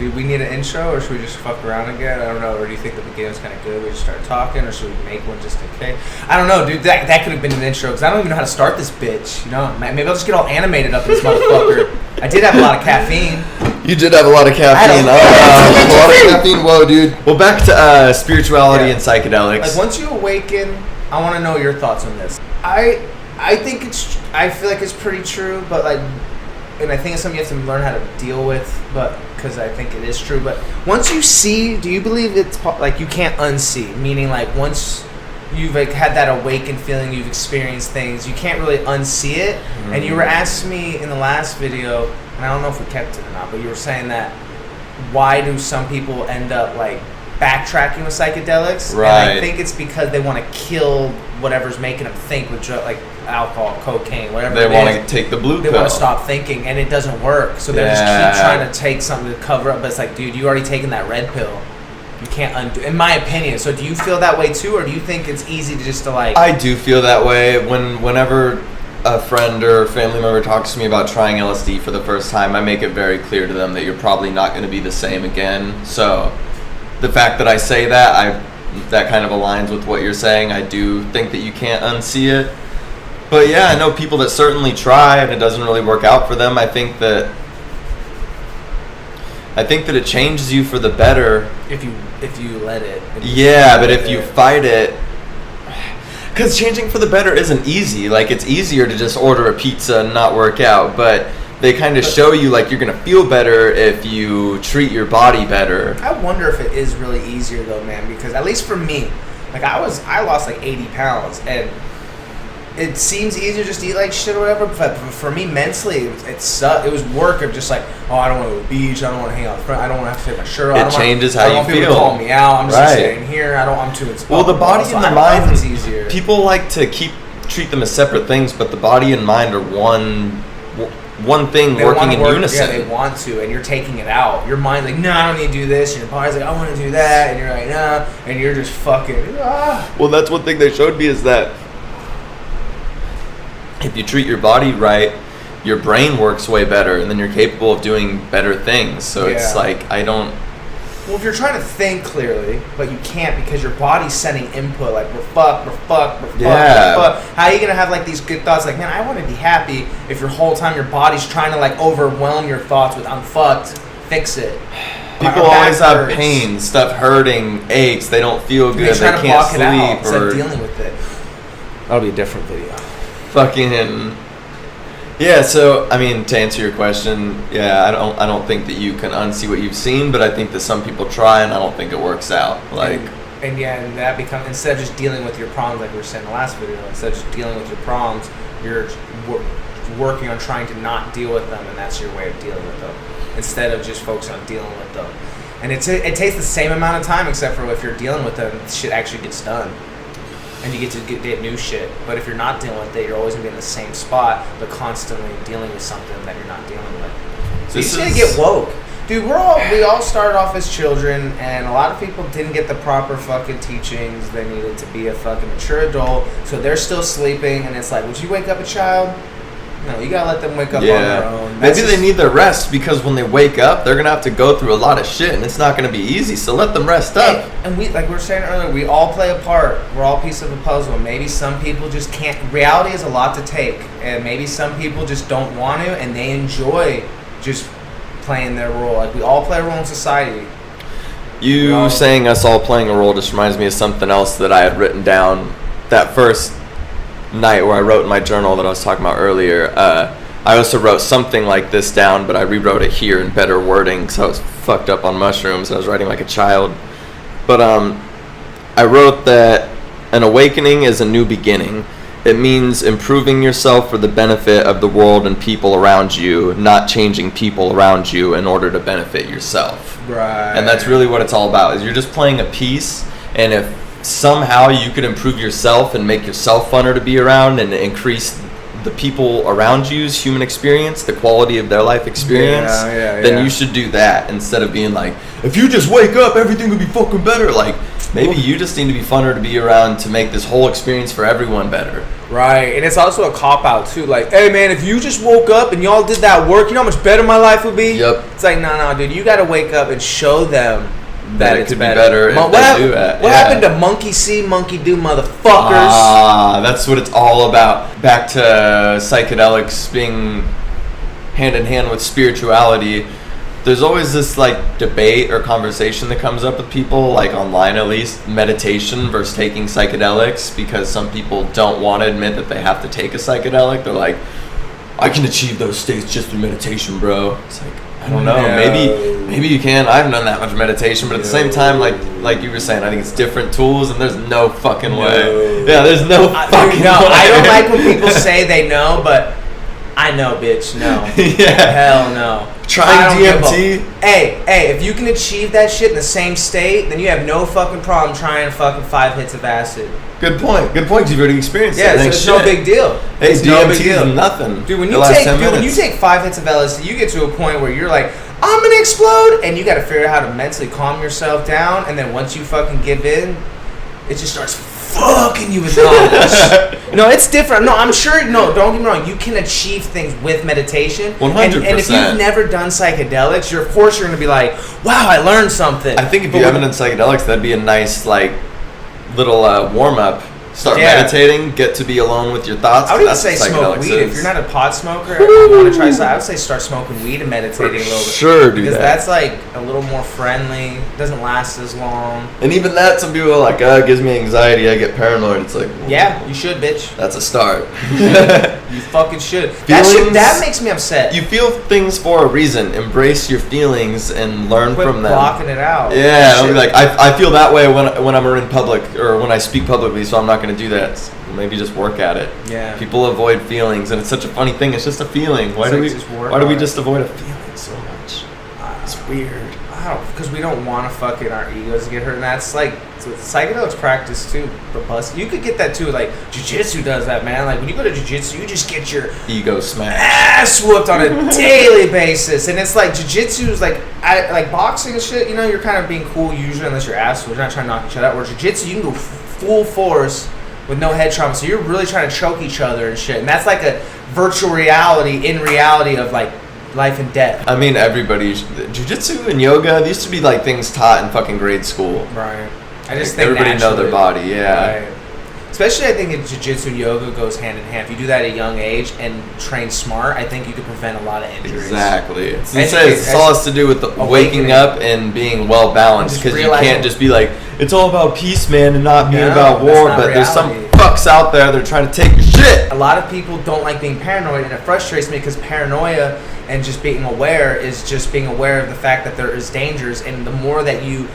do we need an intro, or should we just fuck around again? I don't know. Or do you think the beginning's kind of good? We just start talking, or should we make one just in case? I don't know, dude. That could have been an intro because I don't even know how to start this bitch. You know, maybe I'll just get all animated up in this motherfucker. I did have a lot of caffeine. You did have a lot of caffeine. A lot of caffeine. Whoa, dude. Well, back to spirituality and psychedelics. Like once you awaken, I want to know your thoughts on this. I think I feel like it's pretty true, but like. And I think it's something you have to learn how to deal with, but because I think it is true. But once you see, do you believe it's like you can't unsee? Meaning, like once you've like had that awakened feeling, you've experienced things, you can't really unsee it. Mm-hmm. And you were asking me in the last video, and I don't know if we kept it or not, but you were saying that why do some people end up like backtracking with psychedelics? Right. And I think it's because they want to kill whatever's making them think with like alcohol, cocaine, whatever. They want to take the blue pill. They want to stop thinking, and it doesn't work. So they just keep trying to take something to cover up. But it's like, dude, you already taken that red pill. You can't undo. In my opinion. So do you feel that way too, or do you think it's easy to just to like? I do feel that way. Whenever a friend or family member talks to me about trying LSD for the first time, I make it very clear to them that you're probably not going to be the same again. So the fact that I say that, that kind of aligns with what you're saying. I do think that you can't unsee it. But yeah, I know people that certainly try and it doesn't really work out for them. I think that it changes you for the better if you let it. Yeah, but if you fight it, because changing for the better isn't easy. Like it's easier to just order a pizza and not work out, but they kind of show you like you're gonna feel better if you treat your body better. I wonder if it is really easier though, man, because at least for me, like I lost like 80 pounds and it seems easier just to eat like shit or whatever, but for me mentally, it sucked. It was work of just like, oh, I don't want to go to the beach, I don't want to hang out with friends, I don't want to have to take my shirt off. It changes how you feel. I don't want people to call me out. I'm just staying here. I'm too inspired. Well, the body and the mind, it's easier. People like to treat them as separate things, but the body and mind are one thing working in unison. Yeah, they want to, and you're taking it out. Your mind's like, no, I don't need to do this, and your body's like, I want to do that, and you're like, no, and you're just fucking. Well, that's one thing they showed me is that if you treat your body right, your brain works way better, and then you're capable of doing better things. So it's like, Well, if you're trying to think clearly, but you can't because your body's sending input, like, we're fucked. How are you going to have, like, these good thoughts? Like, man, I want to be happy if your whole time your body's trying to, like, overwhelm your thoughts with, I'm fucked, fix it. People always have pain, stuff hurting, aches, they don't feel good, they can't sleep. Instead of dealing with it. That'll be a different video. Yeah, so I mean, to answer your question, yeah, I don't think that you can unsee what you've seen, but I think that some people try, and I don't think it works out. Like, and that becomes, instead of just dealing with your problems, like we were saying in the last video, instead of just dealing with your problems, you're working on trying to not deal with them, and that's your way of dealing with them, instead of just focusing on dealing with them. And it takes the same amount of time, except for if you're dealing with them, shit actually gets done. And you get to get new shit. But if you're not dealing with it, you're always going to be in the same spot, but constantly dealing with something that you're not dealing with. So you just got to get woke. Dude, we all started off as children, and a lot of people didn't get the proper fucking teachings. They needed to be a fucking mature adult, so they're still sleeping, and it's like, would you wake up a child? No, you gotta let them wake up on their own. Maybe they need their rest because when they wake up, they're gonna have to go through a lot of shit, and it's not gonna be easy. So let them rest up. And we, like we were saying earlier, we all play a part. We're all a piece of a puzzle. Maybe some people just can't. Reality is a lot to take, and maybe some people just don't want to, and they enjoy just playing their role. Like we all play a role in society. You saying us all playing a role just reminds me of something else that I had written down that first night where I wrote in my journal that I was talking about earlier. I also wrote something like this down, but I rewrote it here in better wording because I was fucked up on mushrooms. I was writing like a child. But I wrote that an awakening is a new beginning. It means improving yourself for the benefit of the world and people around you, not changing people around you in order to benefit yourself. Right. And that's really what it's all about, is you're just playing a piece, and if somehow you could improve yourself and make yourself funner to be around and increase the people around you's human experience, the quality of their life experience, then you should do that instead of being like, if you just wake up, everything will be fucking better. Like, Maybe you just need to be funner to be around to make this whole experience for everyone better. Right, and it's also a cop-out, too. Like, hey, man, if you just woke up and y'all did that work, you know how much better my life would be? Yep. It's like, no, dude, you got to wake up and show them that it it's could better. be better if they do it. What happened to monkey see, monkey do, motherfuckers? That's what it's all about. Back to psychedelics being hand in hand with spirituality. There's always this like debate or conversation that comes up with people, like online at least, meditation versus taking psychedelics, because some people don't want to admit that they have to take a psychedelic. They're like, I can achieve those states just through meditation, bro. It's like, I don't know. No. Maybe you can. I haven't done that much meditation, but at the same time, like you were saying, I think it's different tools, and there's no fucking way. Yeah, there's no fucking way. I don't like when people say they know, but I know, bitch. No. Yeah. Hell no. Trying DMT. Hey, if you can achieve that shit in the same state, then you have no fucking problem trying fucking 5 hits of acid. Good point. Good point. You've already experienced it. Yeah, so it's no big deal. Hey, it's DMT no big deal. is nothing. Dude, when you take 5 hits of LSD, you get to a point where you're like, I'm gonna explode, and you got to figure out how to mentally calm yourself down, and then once you fucking give in, it just starts fucking you with knowledge. No, it's different. No, I'm sure. No, don't get me wrong. You can achieve things with meditation. 100%. And if you've never done psychedelics, of course you're gonna be like, wow, I learned something. I think if you haven't done psychedelics, that'd be a nice like little warm up. Start meditating, get to be alone with your thoughts. I would even say smoke weed. If you're not a pot smoker and you want to try something, I would say start smoking weed and meditating a little bit. Sure, do because that. That's like a little more friendly. Doesn't last as long. And even that, some people are like, it gives me anxiety. I get paranoid. It's like, well, yeah, you should, bitch. That's a start. You fucking should. That makes me upset. You feel things for a reason. Embrace your feelings and learn Quit from them. Blocking it out. Yeah, I'll be like, I feel that way when I'm in public or when I speak publicly, so I'm not going to do that. Maybe just work at it. Yeah. People avoid feelings, and it's such a funny thing. It's just a feeling. Why do we just avoid a feeling so much? It's weird. Because we don't want to fucking our egos get hurt, and that's like psychedelics practice too. But you could get that too. Like jiu-jitsu does that, man. Like when you go to jiu-jitsu, you just get your ego smashed, ass whooped on a daily basis, and it's like jiu-jitsu is like boxing and shit. You know, you're kind of being cool usually, unless you're ass whooped. You're not trying to knock each other out. Where jiu-jitsu, you can go full force with no head trauma, so you're really trying to choke each other and shit. And that's like a virtual reality in reality of like life and death. I mean, jiu-jitsu and yoga, these used to be like things taught in fucking grade school. Right. I just think everybody know their body, yeah. Right. Especially, I think in jiu-jitsu and yoga goes hand in hand. If you do that at a young age and train smart, I think you could prevent a lot of injuries. Exactly. It's all has to do with waking up and being well balanced, because you can't just be like, it's all about peace, man, and not being about war. But reality. There's some fucks out there that are trying to take your shit. A lot of people don't like being paranoid, and it frustrates me because paranoia and just being aware is just being aware of the fact that there is dangers, and the more that you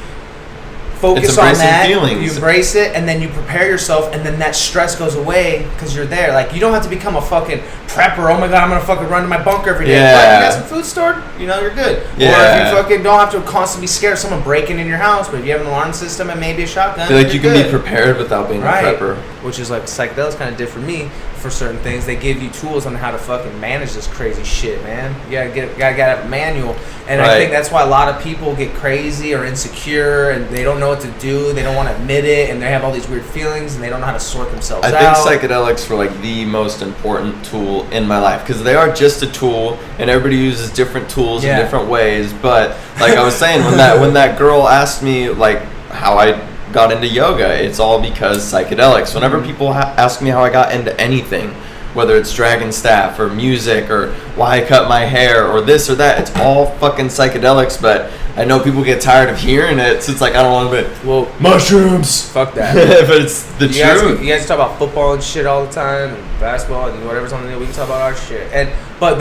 focus on that, you embrace it, and then you prepare yourself, and then that stress goes away because you're there. Like, you don't have to become a fucking prepper. Oh my god, I'm gonna fucking run to my bunker every day. Yeah. You got some food stored, you know, you're good. Yeah. Or if you fucking don't have to constantly be scared of someone breaking in your house, but if you have an alarm system and maybe a shotgun, I feel like you can be prepared without being a prepper. Which is like psychedelics kind of did for me for certain things. They give you tools on how to fucking manage this crazy shit, man. You gotta have a manual. And I think that's why a lot of people get crazy or insecure, and they don't know what to do. They don't want to admit it, and they have all these weird feelings, and they don't know how to sort themselves out. I think psychedelics were like the most important tool in my life, because they are just a tool, and everybody uses different tools in different ways. But like I was saying, when that girl asked me like how I got into yoga, it's all because psychedelics. Whenever people ask me how I got into anything, whether it's dragon staff or music or why I cut my hair or this or that, it's all fucking psychedelics. But I know people get tired of hearing it, so it's like, I don't want to be, well, mushrooms. Fuck that. But it's the truth. You guys talk about football and shit all the time, and basketball and whatever's on the news. We can talk about our shit. But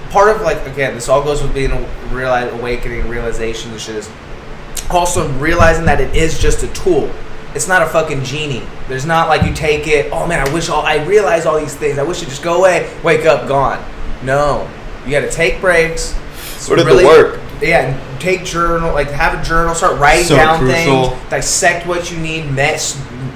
part of, like, again, this all goes with being a awakening, realization and shit, is also realizing that it is just a tool. It's not a fucking genie. There's not like you take it, oh man, I realize all these things. I wish it'd just go away, wake up, gone. No. You gotta take breaks. Put in the work. Yeah, take journal, like have a journal, start writing down things, dissect what you need,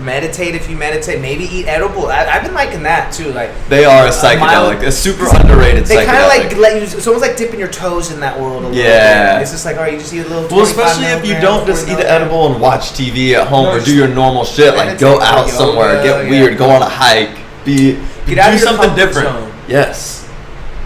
meditate if you meditate. Maybe eat edible. I've been liking that too. Like they are a psychedelic, a super underrated they psychedelic. They kind of like let you. It's almost like dipping your toes in that world a little bit. It's just like, all right, you just eat a little. Well, especially if you don't just eat an edible and watch TV at home or do your normal shit. Like go out somewhere, get weird, go on a hike, get out do of your something different. Zone. Yes.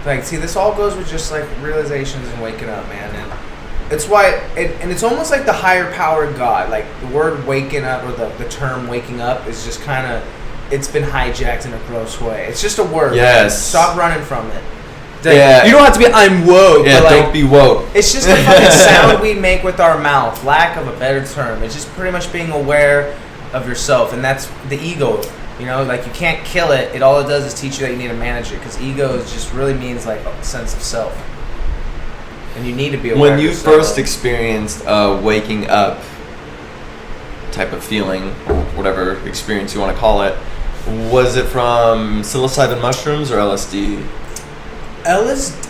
Like, see, this all goes with just like realizations and waking up, man. And it's why, and it's almost like the higher power God. Like the word waking up, or the term waking up, is just kind of, it's been hijacked in a gross way. It's just a word. Yes. Stop running from it. Yeah. You don't have to be, I'm woke. Yeah, but like, don't be woke. It's just the fucking sound we make with our mouth, lack of a better term. It's just pretty much being aware of yourself, and that's the ego. You know, like you can't kill it. All it does is teach you that you need to manage it, because ego just really means like a sense of self, and you need to be aware. When of you yourself. first experienced waking up type of feeling, or whatever experience you want to call it, was it from psilocybin mushrooms or LSD?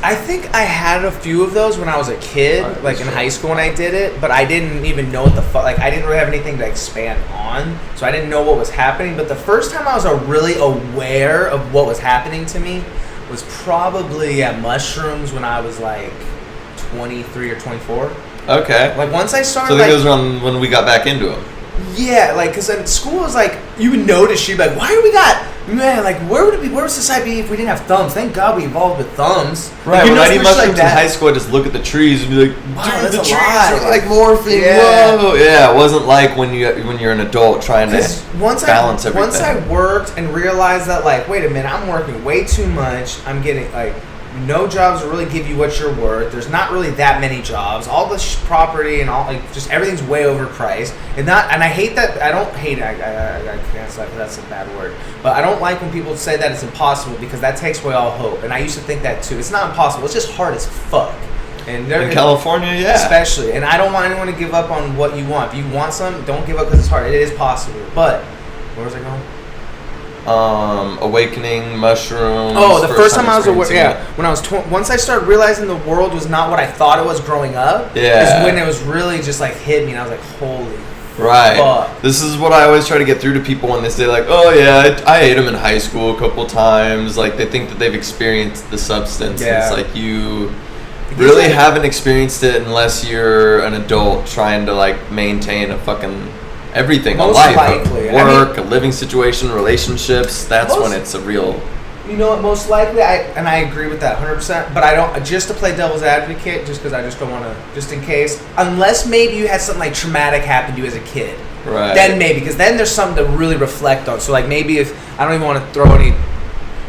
I think I had a few of those when I was a kid, like in high school when I did it, but I didn't even know what the fuck, like I didn't really have anything to expand on, so I didn't know what was happening. But the first time I was really aware of what was happening to me was probably at mushrooms when I was like 23 or 24. Okay. Like once I started, so I think it was around when we got back into them. Yeah, like, because in school was like, you would notice, you'd be like, why do we got, man, like, where would society be if we didn't have thumbs? Thank God we evolved with thumbs. Right, like, when I eat mushrooms in high school, I just look at the trees and be like, wow, dude, that's the a trees lot. are like morphing, whoa. Yeah, it wasn't like when you're an adult trying to balance everything. Once I worked and realized that, like, wait a minute, I'm working way too much, I'm getting, like, no jobs will really give you what you're worth. There's not really that many jobs. All the property and all, like, just everything's way overpriced. And I hate that. I don't hate it. I can't say that's a bad word. But I don't like when people say that it's impossible, because that takes away all hope. And I used to think that too. It's not impossible. It's just hard as fuck. And in California, yeah. Especially. And I don't want anyone to give up on what you want. If you want something, don't give up because it's hard. It is possible. But where was I going? Awakening, mushrooms. Oh, the first time I was aware, yeah. When I was once I started realizing the world was not what I thought it was growing up, is when it was really just like hit me, and I was like, holy fuck. This is what I always try to get through to people when they say like, oh yeah, I ate them in high school a couple times. Like they think that they've experienced the substance. Yeah. It's like you really haven't experienced it unless you're an adult trying to like maintain a fucking everything, a life, work, a living situation, relationships. That's when it's a real. You know what? Most likely, I agree with that 100%. But I don't, just to play devil's advocate, just because I just don't want to, just in case. Unless maybe you had something like traumatic happen to you as a kid, right? Then maybe, because then there's something to really reflect on. So like maybe if I don't even want to throw any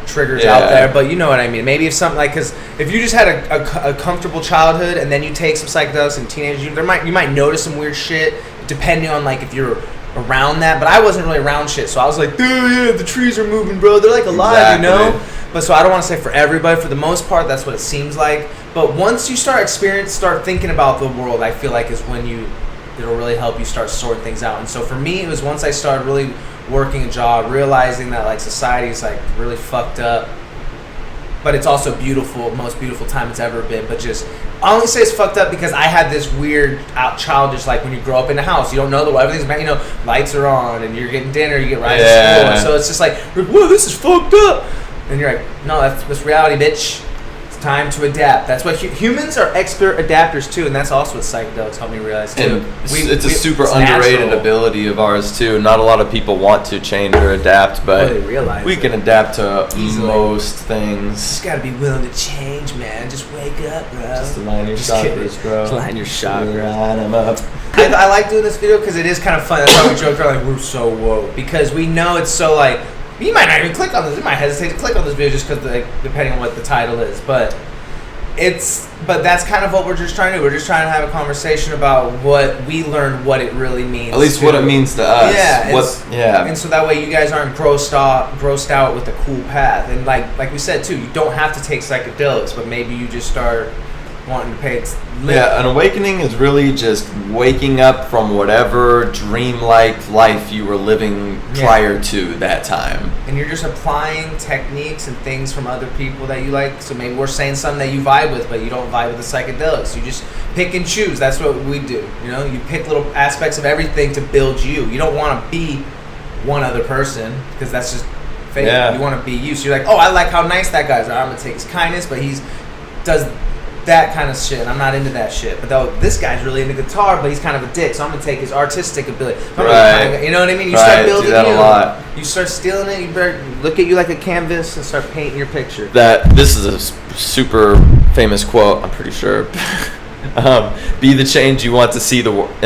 triggers out there, but you know what I mean. Maybe if something like, because if you just had a comfortable childhood and then you take some psychedelics in teenage years, you might notice some weird shit depending on like if you're around that. But I wasn't really around shit, so I was like, dude, yeah, the trees are moving, bro. They're like alive, you know. But so I don't want to say for everybody. For the most part, that's what it seems like. But once you start thinking about the world, I feel like is when it'll really help you start sorting things out. And so for me, it was once I started really working a job, realizing that like society is like really fucked up, but it's also beautiful, most beautiful time it's ever been. But just, I only say it's fucked up because I had this weird childish, like when you grow up in a house, you don't know everything's, you know, lights are on and you're getting dinner, you get right to school, and so it's just like, whoa, this is fucked up, and you're like, no, that's reality, bitch. Time to adapt. That's what humans are expert adapters too, and that's also what psychedelics help me realize too. It's a super underrated natural ability of ours too. Not a lot of people want to change or adapt, but we can adapt to most things. Just gotta be willing to change, man. Just wake up, bro. Just align your chakras, bro. Just align your chakras. Line them up. I like doing this video because it is kind of fun. That's why we joke around like we're so woke, because we know it's so like. You might not even click on this. You might hesitate to click on this video just because, like, depending on what the title is. But that's kind of what we're just trying to do. We're just trying to have a conversation about what we learned, what it really means. At least what it means to us. Yeah. And so that way you guys aren't grossed out with the cool path. And like we said too, you don't have to take psychedelics, but maybe you just start wanting to pay. An awakening is really just waking up from whatever dreamlike life you were living prior to that time. And you're just applying techniques and things from other people that you like. So maybe we're saying something that you vibe with, but you don't vibe with the psychedelics. You just pick and choose. That's what we do. You know, you pick little aspects of everything to build you. You don't want to be one other person, because that's just fake. Yeah. You want to be you. So you're like, oh, I like how nice that guy is. I'm going to take his kindness, but he's does that kind of shit. I'm not into that shit. But though this guy's really into guitar, but he's kind of a dick, so I'm going to take his artistic ability. Right. You know what I mean? You Right. start building Do that you. a lot. You start stealing it. You better look at you like a canvas and start painting your picture. This is a super famous quote, I'm pretty sure. Be the change you want to see in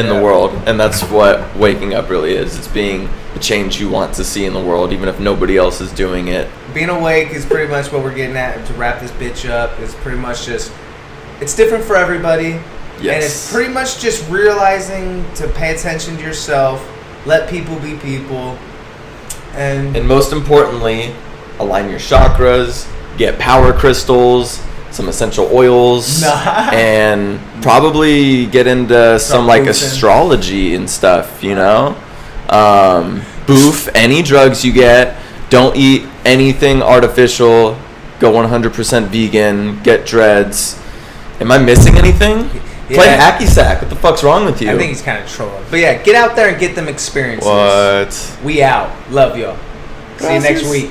the world, and that's what waking up really is. It's being the change you want to see in the world, even if nobody else is doing it. Being awake is pretty much what we're getting at. To wrap this bitch up, is pretty much just, it's different for everybody. Yes. And it's pretty much just realizing to pay attention to yourself, let people be people, and most importantly, align your chakras, get power crystals, some essential oils, and probably get into some like astrology and stuff, you know? Boof any drugs you get. Don't eat anything artificial. Go 100% vegan. Get dreads. Am I missing anything? Yeah. Play hacky sack. What the fuck's wrong with you? I think he's kind of trolling. But yeah, get out there and get them experiences. What? We out. Love y'all. See you next week.